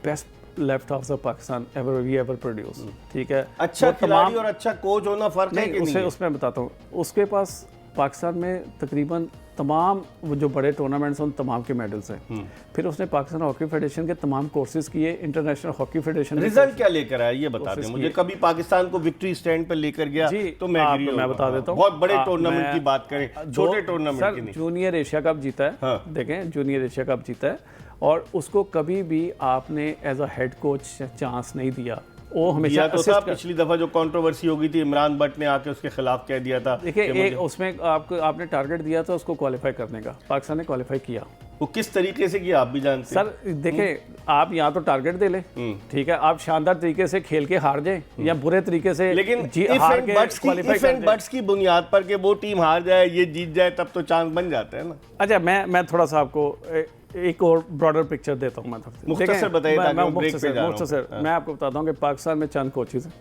C: best left of the Pakistan ever produce, ठीक है।
A: अच्छा खिलाड़ी और अच्छा कोच होना फर्क है कि नहीं?
C: उसमें बताता हूँ, उसके पास पाकिस्तान में तकरीबन तमाम वो जो बड़े टूर्नामेंट्स हैं उन तमाम के मेडल्स हैं। फिर उसने पाकिस्तान हॉकी फेडरेशन के तमाम कोर्सेज किए, इंटरनेशनल हॉकी फेडरेशन।
A: रिजल्ट क्या लेकर आया ये बता दें मुझे। कभी पाकिस्तान को विक्ट्री स्टैंड पर लेकर गया तो मैं
C: बता देता हूँ।
A: बहुत बड़े टूर्नामेंट की बात करें, छोटे टूर्नामेंट की नहीं।
C: जूनियर एशिया कप जीता है, देखें जूनियर एशिया कप जीता है, और उसको कभी भी आपने as a head coach chance नहीं दिया। वो हमेशा
A: तो था, पिछली दफा जो कंट्रोवर्सी हो गई थी, इमरान भट्ट ने आके उसके खिलाफ कह दिया था।
C: देखिए उसमें आपने टारगेट दिया था उसको क्वालिफाई करने का, पाकिस्तान ने क्वालिफाई किया।
A: वो किस तरीके से किया आप भी जानते हैं
C: सर। देखिए आप यहाँ तो टारगेट दे ले, ठीक है, आप शानदार तरीके से खेल के हार जाए या बुरे तरीके से,
A: लेकिन
C: हार के
A: बट्स की बुनियाद पर के वो टीम हार जाए, ये जीत जाए, तब तो चांस बन जाता है ना।
C: अच्छा मैं थोड़ा सा आपको एक और ब्रॉडर पिक्चर देता हूँ। मैं
A: मुख्तसर बताइए ताकि हम ब्रेक पे जा रहा हूं।
C: मुख्तसर मैं आपको बताता हूँ कि पाकिस्तान में चंद कोचेज हैं,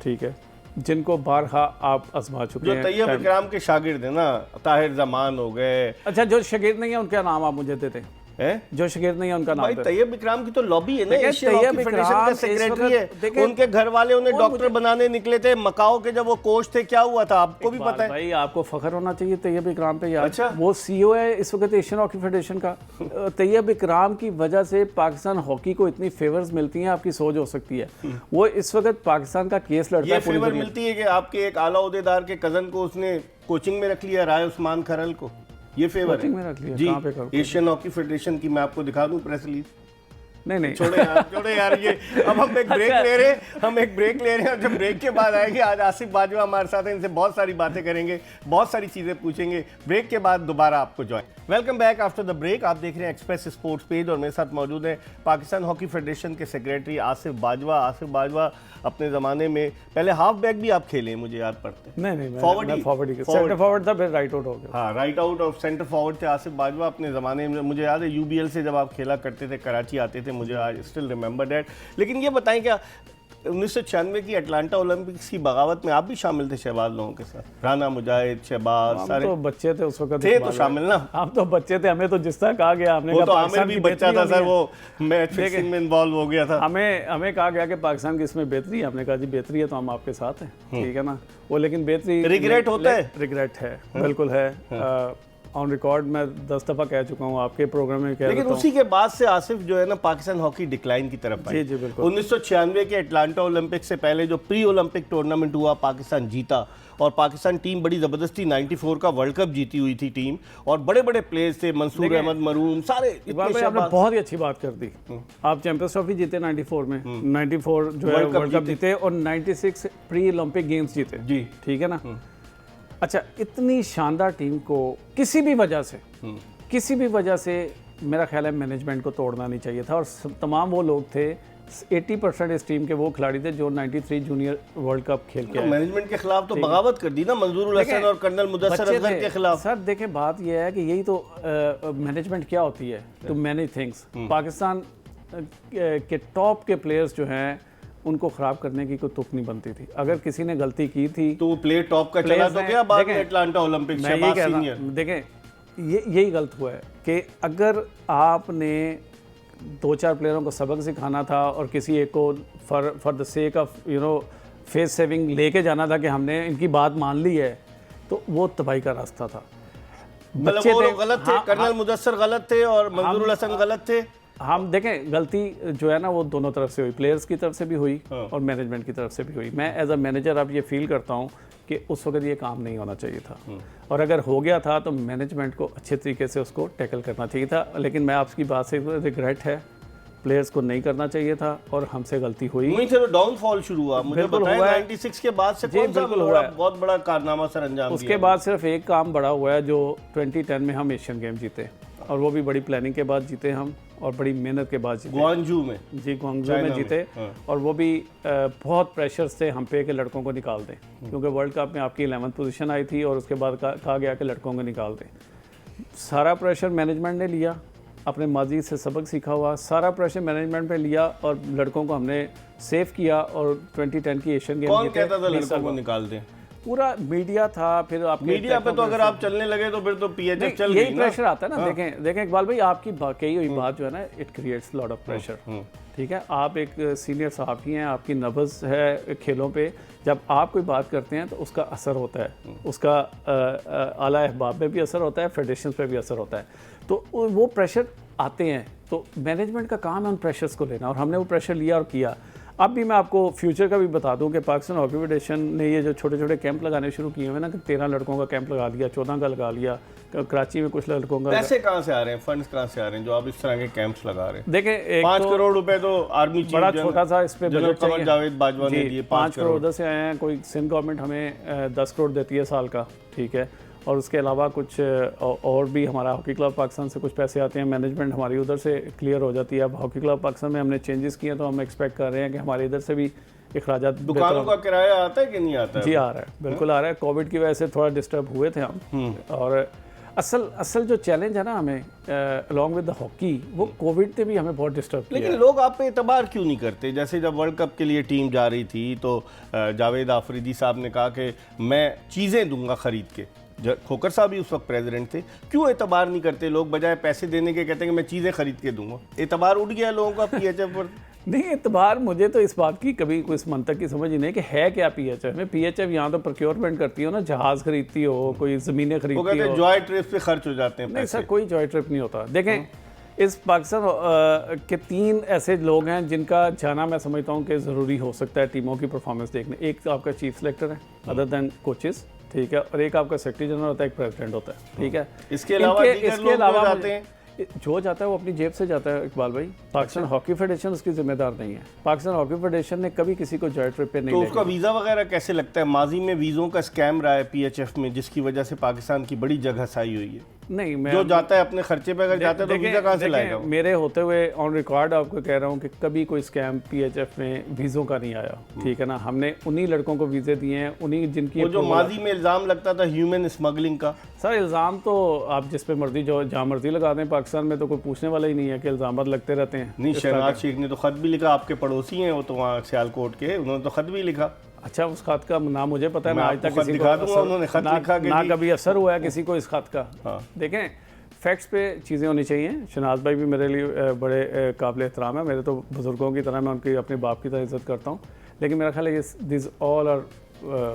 C: ठीक है, जिनको बारहा आप आजमा चुके हैं।
A: जो तैयब इकराम के शागिर्द हैं ना, ताहिर जमान हो गए।
C: अच्छा जो शागिर्द नहीं है उनका नाम आप मुझे देते हैं, जो शागिर्द नहीं है उनका नाम।
A: भाई तैयब इकराम की तो लॉबी है ना, एशिया हॉकी फेडरेशन का सेक्रेटरी है। उनके घर वाले उन्हें डॉक्टर बनाने निकले थे मकाओ के, जब वो कोच थे क्या हुआ था आपको भी पता है।
C: भाई आपको फख्र होना चाहिए तैयब इकराम पे यार।
A: अच्छा।
C: वो सीईओ है इस वक्त एशियन हॉकी फेडरेशन का। तैयब इकराम की वजह से पाकिस्तान हॉकी को इतनी फेवर्स मिलती हैं, आपकी सोच हो सकती है। वो इस वक्त पाकिस्तान का केस लड़ता है।
A: ये फेवर मिलती है कि आपके एक आला ओहदेदार के कजन को उसने कोचिंग में रख लिया, राय उस्मान खरल को, ये फेवर है जी। एशियन हॉकी फेडरेशन की मैं आपको दिखा दूं प्रेस रिलीज।
C: नहीं
A: छोड़े यार ये। अब हम एक ब्रेक ले रहे हैं, और जब ब्रेक के बाद आएंगे, आज आसिफ बाजवा हमारे साथ हैं, इनसे बहुत सारी बातें करेंगे, बहुत सारी चीज़ें पूछेंगे। ब्रेक के बाद दोबारा आपको join. Welcome back after the break. आप देख रहे हैं एक्सप्रेस स्पोर्ट्स पेज, और मेरे साथ मौजूद है पाकिस्तान हॉकी फेडरेशन के सेक्रेटरी आसिफ बाजवा। आसिफ बाजवा अपने ज़माने में पहले हाफ बैक भी आप खेले, मुझे याद पड़ते हैं।
C: नहीं सेंटर फॉरवर्ड था, फिर राइट आउट हो गया।
A: हाँ, राइट आउट और सेंटर फॉरवर्ड थे आसिफ बाजवा अपने ज़माने में। मुझे याद है यूबीएल से जब आप खेला करते थे, कराची आते थे, मुझे आज स्टिल रिमेंबर दैट। लेकिन ये बताएं, क्या 1996 की अटलांटा ओलंपिक्स की बगावत में आप भी शामिल थे शहबाज लोगों के साथ? राना मुजाहिद, शहबाज, सारे
C: तो बच्चे थे उस वक्त,
A: थे तो शामिल ना।
C: हम तो बच्चे थे, हमें तो जिस तरह कहा गया, हमने
A: वो तो आमिर भी बच्चा था सर, वो मैच फिक्सिंग में इन्वॉल्व हो गया था।
C: हमें कहा गया कि पाकिस्तान की इसमें बेहतरी है, हमने कहा जी बेहतरी है तो हम आपके साथ हैं, ठीक है ना। वो लेकिन बेहतरी
A: रिग्रेट होता है?
C: रिग्रेट है, बिल्कुल है। ऑन रिकॉर्ड मैं 10 दफ़ा कह चुका हूँ, आपके प्रोग्राम में कह
A: लेकिन
C: देता
A: उसी के बाद से आसिफ जो है ना पाकिस्तान हॉकी डिक्लाइन की तरफ आई।
C: जी, बिल्कुल।
A: 1996 के अटलांटा ओलंपिक से पहले जो प्री ओलंपिक टूर्नामेंट हुआ पाकिस्तान जीता, और पाकिस्तान टीम बड़ी ज़बरदस्ती 94 का वर्ल्ड कप जीती हुई थी टीम, और बड़े बड़े प्लेयर्स थे, मंसूर अहमद मरूम, सारे
C: इकबाल भाई आपने बहुत ही अच्छी बात कर दी। आप चैंपियंस ट्रॉफी जीते 94 में, 94 जो है वर्ल्ड कप जीते, और 96 प्री ओलंपिक गेम्स जीते
A: जी,
C: ठीक है ना। अच्छा, इतनी शानदार टीम को किसी भी वजह से मेरा ख्याल है मैनेजमेंट को तोड़ना नहीं चाहिए था, और तमाम वो लोग थे 80% इस टीम के वो खिलाड़ी थे जो 93 जूनियर वर्ल्ड कप खेल के आए।
A: मैनेजमेंट के खिलाफ तो बगावत कर दी ना मंजूरुल हसन और कर्नल मुदस्सर असगर के खिलाफ।
C: सर देखें, बात यह है कि यही तो मैनेजमेंट क्या होती है, टू मैनेज थिंग्स। पाकिस्तान के टॉप के प्लेयर्स जो हैं उनको खराब करने की कोई तुक नहीं बनती थी। अगर किसी ने गलती की थी
A: तो प्लेयर टॉप का चला तो क्या बाद में अटलांटा ओलंपिक
C: मैं यही कह रहा हूं, देखें यही गलत हुआ है कि अगर आपने 2-4 प्लेयरों को सबक सिखाना था और किसी एक को for the sake of face saving लेके जाना था कि हमने इनकी बात मान ली है, तो वो तबाही का रास्ता था।
A: मतलब वो लोग गलत थे, कर्नल मुदस्सर गलत थे और मंजूरुल हसन गलत थे।
C: हम देखें, गलती जो है ना वो दोनों तरफ से हुई, प्लेयर्स की तरफ से भी हुई और मैनेजमेंट की तरफ से भी हुई। मैं एज अ मैनेजर अब ये फील करता हूँ कि उस वक्त ये काम नहीं होना चाहिए था, और अगर हो गया था तो मैनेजमेंट को अच्छे तरीके से उसको टैकल करना चाहिए था। लेकिन मैं आपकी बात से रिग्रेट है, प्लेयर्स को नहीं करना चाहिए था और हमसे गलती हुई।
A: वहीं से तो डाउनफॉल शुरू हुआ, मुझे बताएं 96 के बाद से कौन सा बहुत बड़ा कारनामा सर अंजाम
C: उसके बाद सिर्फ एक काम बड़ा हुआ है जो 2010 में हम एशियन गेम जीते, और वो भी बड़ी प्लानिंग के बाद जीते हम, और बड़ी मेहनत के बाद जीते।
A: ग्वांगझू में
C: जीते, और वो भी बहुत प्रेशर्स थे हम पे कि लड़कों को निकाल दें, क्योंकि वर्ल्ड कप में आपकी 11th पोजीशन आई थी और उसके बाद कहा गया कि लड़कों को निकाल दें। सारा प्रेशर मैनेजमेंट ने लिया, अपने माजी से सबक सीखा हुआ, सारा प्रेशर मैनेजमेंट पे लिया और लड़कों को हमने सेव किया, और 2010 की एशियन गेम
A: कौन कहता था लड़कों को निकाल दें?
C: पूरा मीडिया था। फिर आप
A: मीडिया पे तो अगर आप चलने लगे तो फिर तो पीएचएफ चल गई ना।
C: यही प्रेशर आता है ना। देखें इकबाल भाई, आपकी कही हुई बात जो है ना, it creates lot of pressure. ठीक है, आप एक सीनियर सहाफ़ी हैं, आपकी नब्ज़ है खेलों पे, जब आप कोई बात करते हैं तो उसका असर होता है, उसका आला अहबाब में भी असर होता है, फेडरेशन पे भी असर होता है, तो वो प्रेशर आते हैं। तो मैनेजमेंट का काम है उन प्रेशर्स को लेना, और हमने वो प्रेशर लिया और किया। अब भी मैं आपको फ्यूचर का भी बता दूं कि पाकिस्तान हॉकी फेडरेशन ने ये जो छोटे छोटे कैंप लगाने शुरू किए हुए ना, कि 13 लड़कों का कैंप लगा लिया, 14 का लगा लिया, कराची में कुछ लड़कों का।
A: पैसे कहाँ से आ रहे हैं, फंड्स कहाँ से आ रहे हैं जो आप इस तरह के कैंप्स लगा रहे हैं?
C: देखें,
A: 5 करोड़ रुपए तो आर्मी
C: बड़ा छोटा सा इस पे बजट चाहिए।
A: जावेद बाजवा ने दिए
C: 5 करोड़ उधर से आए हैं। कोई सिंध गवर्नमेंट हमें 10 करोड़ देती है साल का, ठीक है, और उसके अलावा कुछ और भी हमारा हॉकी क्लब पाकिस्तान से कुछ पैसे आते हैं, मैनेजमेंट हमारी उधर से क्लियर हो जाती है। अब हॉकी क्लब पाकिस्तान में हमने चेंजेस किए, तो हम एक्सपेक्ट कर रहे हैं कि हमारे इधर से भी अखराजात।
A: दुकानों का किराया आता है कि नहीं आता है?
C: जी आ रहा है, बिल्कुल आ रहा है। कोविड की वजह से थोड़ा डिस्टर्ब हुए थे हम, और असल जो चैलेंज है ना हमें अलॉन्ग विद द हॉकी, वो कोविड ने भी हमें बहुत डिस्टर्ब किया।
A: लेकिन लोग आप पे एतबार क्यों नहीं करते? जैसे जब वर्ल्ड कप के लिए टीम जा रही थी तो जावेद आफरीदी साहब ने कहा कि मैं चीज़ें दूंगा खरीद के। खोकर साहब भी उस वक्त प्रेसिडेंट थे। क्यों एतबार नहीं करते लोग? बजाय पैसे देने के कहते हैं कि मैं चीज़ें खरीद के दूंगा। एतबार उठ गया लोगों का पीएचएफ पर।
C: नहीं, एतबार मुझे तो इस बात की कभी कोई इस मंतक की समझ ही नहीं कि है क्या पीएचएफ में। पीएचएफ यहाँ तो प्रोक्योरमेंट करती हो ना, जहाज़ खरीदती हो, कोई ज़मीनें खरीदती हो।
A: जॉय ट्रिप पे खर्च हो जाते हैं पैसे।
C: नहीं सर, कोई जॉय ट्रिप नहीं होता। देखें, इस पाकिस्तान के 3 ऐसे लोग हैं जिनका जाना मैं समझता हूँ कि ज़रूरी हो सकता है टीमों की परफॉर्मेंस देखने। एक तो आपका चीफ सेलेक्टर है, अदर दैन कोचेस, ठीक है, और एक आपका सेक्रेटरी जनरल होता है, एक प्रेसिडेंट होता है, ठीक है।
A: इसके अलावा जाते हैं
C: जो जाता है वो अपनी जेब से जाता है इकबाल भाई। पाकिस्तान हॉकी फेडरेशन उसकी जिम्मेदार नहीं है। पाकिस्तान हॉकी फेडरेशन ने कभी किसी को जॉय ट्रिप पे नहीं।
A: तो उसका वीज़ा वगैरह कैसे लगता है? माजी में वीज़ों का स्कैम रहा है पीएचएफ में, जिसकी वजह से पाकिस्तान की बड़ी जगह साई हुई है।
C: नहीं, मैं
A: जो जाता है अपने खर्चे पे, अगर जाता है तो वीज़ा कहाँ से लाएगा?
C: मेरे होते हुए ऑन रिकॉर्ड आपको कह रहा हूँ कि कभी कोई स्कैम पीएचएफ में वीज़ों का नहीं आया, ठीक है ना। हमने उन्हीं लड़कों को वीज़े दिए हैं, उन्हीं जिनकी
A: वो जो माजी में इल्ज़ाम लगता था ह्यूमन स्मगलिंग का।
C: सर इल्ज़ाम तो आप जिस पे मर्जी जो जहाँ मर्जी लगा दें, पाकिस्तान में तो कोई पूछने वाला ही नहीं है कि इल्ज़ाम लगते रहते हैं।
A: नहीं, शहनाज शेख ने तो खत भी लिखा, आपके पड़ोसी हैं वो तो वहाँ सियालकोट के, उन्होंने तो खत भी लिखा।
C: अच्छा, उस खत का नाम मुझे पता है, मैं आज तक किसी
A: को उन्होंने खत लिखा
C: ना कभी असर हुआ है किसी को इस खत का। देखें, फैक्ट्स पे चीज़ें होनी चाहिए। शनाज भाई भी मेरे लिए बड़े काबिल एहतराम है, मेरे तो बुज़ुर्गों की तरह, मैं उनकी अपने बाप की तरह इज़्ज़त करता हूँ। लेकिन मेरा ख्याल है दिस ऑल आर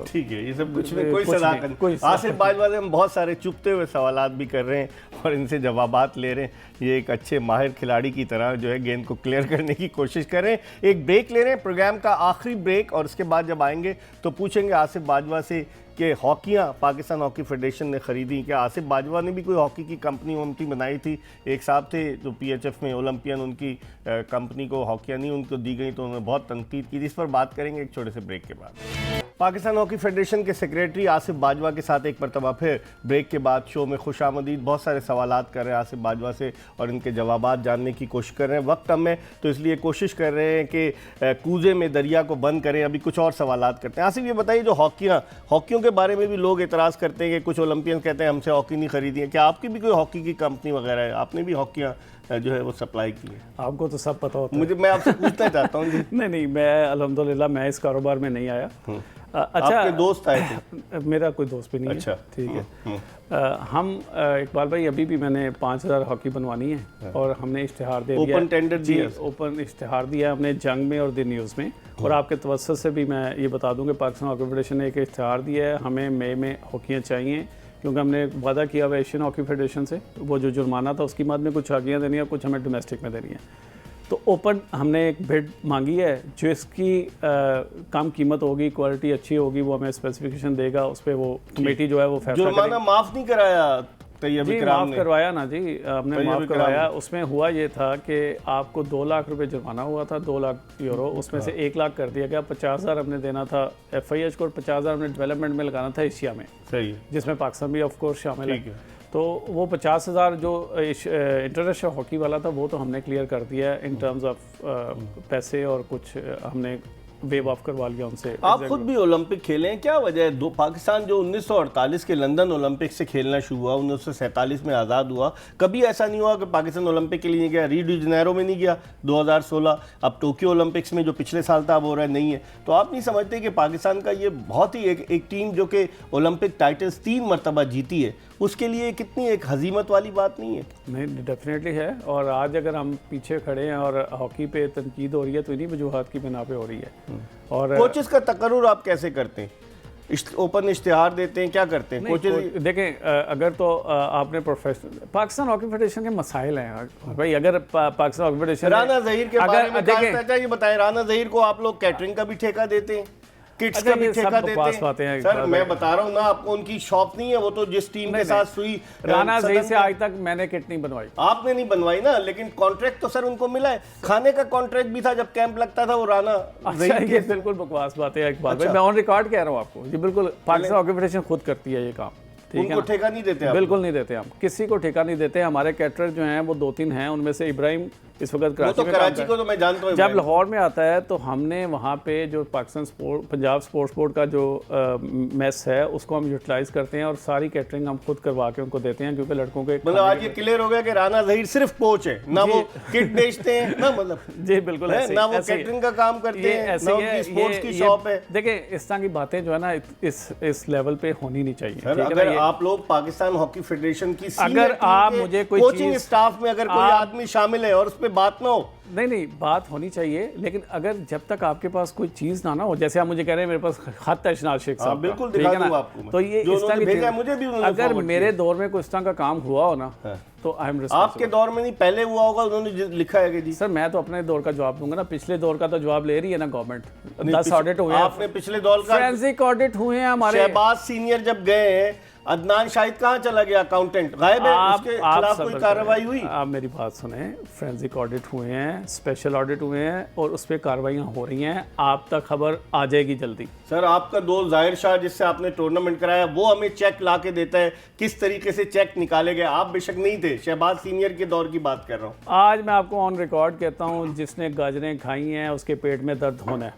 A: ठीक है, ये सब कुछ में कोई
C: कुछ
A: सदाकत
C: नहीं, कोई
A: नहीं। आसिफ बाजवा से हम बहुत सारे चुपते हुए सवालात भी कर रहे हैं और इनसे जवाबात ले रहे हैं। ये एक अच्छे माहिर खिलाड़ी की तरह जो है गेंद को क्लियर करने की कोशिश कर रहे हैं। एक ब्रेक ले रहे हैं, प्रोग्राम का आखिरी ब्रेक, और उसके बाद जब आएंगे तो पूछेंगे आसिफ बाजवा से कि हॉकियाँ पाकिस्तान हॉकी फेडरेशन ने ख़रीदी। क्या आसिफ बाजवा ने भी कोई हॉकी की कंपनी वम्पनी बनाई थी? एक साहब थे जो PHF में ओलंपियन, उनकी कंपनी को हॉकियाँ नहीं उनको दी गई तो उन्होंने बहुत तनकीद की। इस पर बात करेंगे एक छोटे से ब्रेक के बाद। पाकिस्तान हॉकी फेडरेशन के सेक्रेटरी आसिफ बाजवा के साथ एक मरतबा फिर ब्रेक के बाद शो में खुशामदीद। बहुत सारे सवालात कर रहे हैं आसिफ बाजवा से और इनके जवाबात जानने की कोशिश कर रहे हैं। वक्त कम है तो इसलिए कोशिश कर रहे हैं कि कूजे में दरिया को बंद करें। अभी कुछ और सवालात करते हैं। आसिफ ये बताइए, जो हॉकियों के बारे में भी लोग एतराज़ करते हैं कि कुछ ओलंपियन कहते हैं हमसे हॉकी नहीं खरीदी है, क्या आपकी भी कोई हॉकी की कंपनी वगैरह है? आपने भी हॉकियाँ जो है वो सप्लाई की है?
C: आपको तो सब पता होता है।
A: मुझे, मैं आपसे पूछना चाहता हूँ जी।
C: नहीं, मैं अल्हम्दुलिल्लाह मैं इस कारोबार में नहीं आया। अच्छा,
A: आपके दोस्त आए थे?
C: मेरा कोई दोस्त भी नहीं
A: अच्छा,
C: है। ठीक है। हम इकबाल भाई अभी भी मैंने 5000 हॉकी बनवानी है और हमने इश्तिहार दे दिया,
A: ओपन टेंडर
C: जी,
A: दिया,
C: ओपन इश्तिहार दिया हमने जंग में और द न्यूज़ में। और आपके तवज्जुह से भी मैं ये बता दूं कि पाकिस्तान हॉकी फेडरेशन ने एक इश्तिहार दिया है, हमें मई में हॉकियाँ चाहिए क्योंकि हमने वादा किया हुआ एशियन हॉकी फेडरेशन से। वो जो जुर्माना था उसकी बाद में कुछ हॉकियाँ देनी है, कुछ हमें डोमेस्टिक में देनी है। तो ओपन हमने एक बिड मांगी है जो इसकी कम कीमत होगी, क्वालिटी अच्छी होगी, वो हमें स्पेसिफिकेशन देगा, उस पर वो कमेटी जो है वो फैसला
A: जुर्माना माफ़ नहीं कराया तैयब
C: जी,
A: इकराम
C: माफ़
A: ने?
C: करवाया ना जी, हमने माफ़ करवाया। उसमें हुआ ये था कि आपको 2 लाख रुपए जुर्माना हुआ था, 2 लाख यूरो, उसमें से 1 लाख कर दिया गया। 50,000 हमने देना था FIH को और 50,000 हमने डेवलपमेंट में लगाना था एशिया में,
A: सही,
C: जिसमें पाकिस्तान भी ऑफ कोर्स शामिल
A: ठीक
C: है।
A: है।
C: तो वो 50,000 जो इंटरनेशनल हॉकी वाला था वो तो हमने क्लियर कर दिया इन टर्म्स ऑफ पैसे, और कुछ हमने वेव ऑफ करवा लिया उनसे।
A: आप खुद भी ओलंपिक खेले हैं, क्या वजह है? दो पाकिस्तान जो 1948 के लंदन ओलंपिक से खेलना शुरू हुआ, 1947 में आज़ाद हुआ, कभी ऐसा नहीं हुआ कि पाकिस्तान ओलंपिक के लिए नहीं गया? रियो डी जनेरो में नहीं गया 2016, अब टोक्यो ओलंपिक्स में जो पिछले साल था अब हो रहा है नहीं है। तो आप नहीं समझते कि पाकिस्तान का ये बहुत ही एक टीम जो कि ओलंपिक टाइटल्स 3 मरतबा जीती है, उसके लिए कितनी एक हजीमत वाली बात नहीं है?
C: नहीं, डेफिनेटली है। और आज अगर हम पीछे खड़े हैं और हॉकी पे तनकीद हो रही है तो इन्हीं वजूहात की बिना पे हो रही है। और
A: कोचेस का तकर्रुर आप कैसे करते हैं? ओपन इश्तिहार देते हैं, क्या करते हैं कोचेस?
C: देखें, अगर तो आपने प्रोफेशनल पाकिस्तान हॉकी फेडरेशन के मसाइल हैं भाई। अगर पाकिस्तान हॉकी फेडरेशन
A: राना ज़हीर के बारे में
C: देखें,
A: ये बताएं, राना ज़हीर को आप लोग कैटरिंग का भी ठेका देते हैं, किट्स का भी ठेका देते हैं? सर मैं बता रहा हूँ ना, आपको उनकी शॉप नहीं है, वो तो जिस टीम के साथ सुई
C: राना ज़हीर से आज तक मैंने किट नहीं बनवाई।
A: आपने नहीं बनवाई ना, लेकिन कॉन्ट्रैक्ट तो सर उनको मिला है। खाने का कॉन्ट्रैक्ट भी था जब कैंप लगता था वो राना ज़हीर
C: ये बिल्कुल बकवास बात है इकबाल भाई, मैं ऑन रिकॉर्ड कह रहा हूँ आपको। ये बिल्कुल पाकिस्तान हॉकी फेडरेशन खुद करती है ये काम, ठीक है?
A: उनको ठेका नहीं देते आप?
C: बिल्कुल नहीं देते, हम किसी को ठेका नहीं देते। हमारे कैटरर जो हैं वो 2-3 हैं, उनमें से इब्राहिम इस वक्त
A: कराची को तो मैं जानता हूँ।
C: जब लाहौर में आता है तो हमने वहाँ पे जो पाकिस्तान पंजाब स्पोर्ट्स बोर्ड का जो मेस है उसको हम यूटिलाइज करते हैं और सारी कैटरिंग हम खुद करवा के उनको देते हैं, क्योंकि लड़कों के
A: मतलब आज ये क्लियर हो गया कि राना ज़हीर सिर्फ कोच है, ना वो किट बेचते हैं, ना मतलब
C: जी बिल्कुल
A: है, ना वो कैटरिंग का काम करते हैं, ना उनकी स्पोर्ट्स की शॉप है।
C: देखिए, इस तरह की बातें जो है ना इस लेवल पे होनी नहीं चाहिए।
A: सर अगर आप लोग पाकिस्तान हॉकी फेडरेशन की
C: अगर आप मुझे कोई
A: कोचिंग स्टाफ में अगर कोई आदमी शामिल है और उस पर बात ना हो,
C: नहीं बात होनी चाहिए, लेकिन अगर जब तक आपके पास कोई चीज ना हो, जैसे आप मुझे कह रहे हैं मेरे पास खत है शनाज शेख साहब,
A: बिल्कुल दिखा दूंगा आपको,
C: तो ये इस तरह की
A: मुझे भी
C: अगर मेरे दौर में कोई इस तरह का काम हुआ हो ना तो आई एम रिस्पांसिबल।
A: आपके दौर में नहीं, पहले हुआ होगा, उन्होंने लिखा है कि जी।
C: सर मैं तो अपने दौर का जवाब दूंगा ना, पिछले दौर का तो जवाब ले रही है ना गवर्नमेंट। 10 ऑडिट हुए हैं,
A: आपने पिछले दौर का
C: फोरेंसिक ऑडिट हुए हैं हमारे।
A: शहबाज सीनियर जब गए हैं, अदनान शाहिद कहाँ चला गया? अकाउंटेंट गायब है, उसके खिलाफ कोई कार्रवाई हुई?
C: आप मेरी बात सुने, फोरेंसिक ऑडिट हुए हैं, स्पेशल ऑडिट हुए हैं और उस पर कार्रवाइयाँ हो रही हैं, आप तक खबर आ जाएगी जल्दी।
A: सर आपका दोस्त जाहिर शाह जिससे आपने टूर्नामेंट कराया वो हमें चेक ला के देता है, किस तरीके से चेक निकाले गए? आप बेशक नहीं थे, शहबाज सीनियर के दौर की बात कर रहा हूँ।
C: आज मैं आपको ऑन रिकॉर्ड कहता हूँ, जिसने गाजरें खाई हैं उसके पेट में दर्द होना है।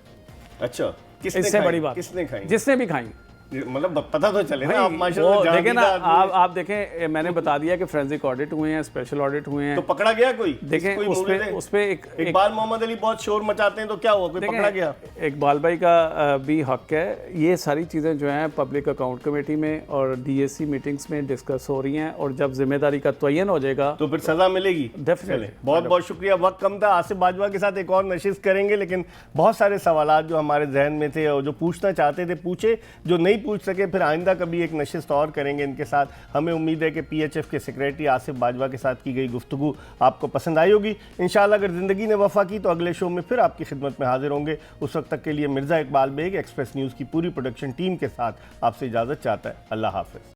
A: अच्छा,
C: इससे बड़ी बात,
A: किसने खाई?
C: जिसने भी खाई,
A: मतलब पता तो चले ना, आप
C: भाई,
A: माशाल्लाह
C: वो देखें ना,
A: जहांगीर आदमी हैं।
C: आप देखें, मैंने बता दिया कि फोरेंसिक ऑडिट हुए हैं, स्पेशल ऑडिट हुए हैं।
A: तो पकड़ा गया कोई?
C: देखें
A: कोई
C: उस पे एक
A: इकबाल मोहम्मद अली बहुत शोर मचाते हैं, तो क्या हुआ, कोई
C: देखें,
A: पकड़ा गया?
C: इकबाल भाई का भी हक है। ये सारी चीज़ें जो हैं पब्लिक अकाउंट कमेटी में और डीएससी मीटिंग्स में डिस्कस हो रही हैं, और जब जिम्मेदारी का तयन हो जाएगा
A: तो फिर सजा मिलेगी।
C: डेफिनेटली।
A: बहुत बहुत शुक्रिया, वक्त कम था। आसिफ बाजवा के साथ एक और नशिस्त करेंगे, लेकिन बहुत सारे सवालात जो हमारे जहन में थे और जो पूछना चाहते थे पूछे, जो नहीं पूछ सके फिर आइंदा कभी एक नशिस्त और करेंगे इनके साथ। हमें उम्मीद है कि पीएचएफ के सेक्रेटरी आसिफ बाजवा के साथ की गई गुफ्तगू आपको पसंद आई होगी। इंशाल्लाह अगर ज़िंदगी ने वफा की तो अगले शो में फिर आपकी खिदमत में हाजिर होंगे। उस वक्त तक के लिए मिर्ज़ा इकबाल बेग एक्सप्रेस न्यूज़ की पूरी प्रोडक्शन टीम के साथ आपसे इजाज़त चाहता है। अल्लाह हाफ़िज़।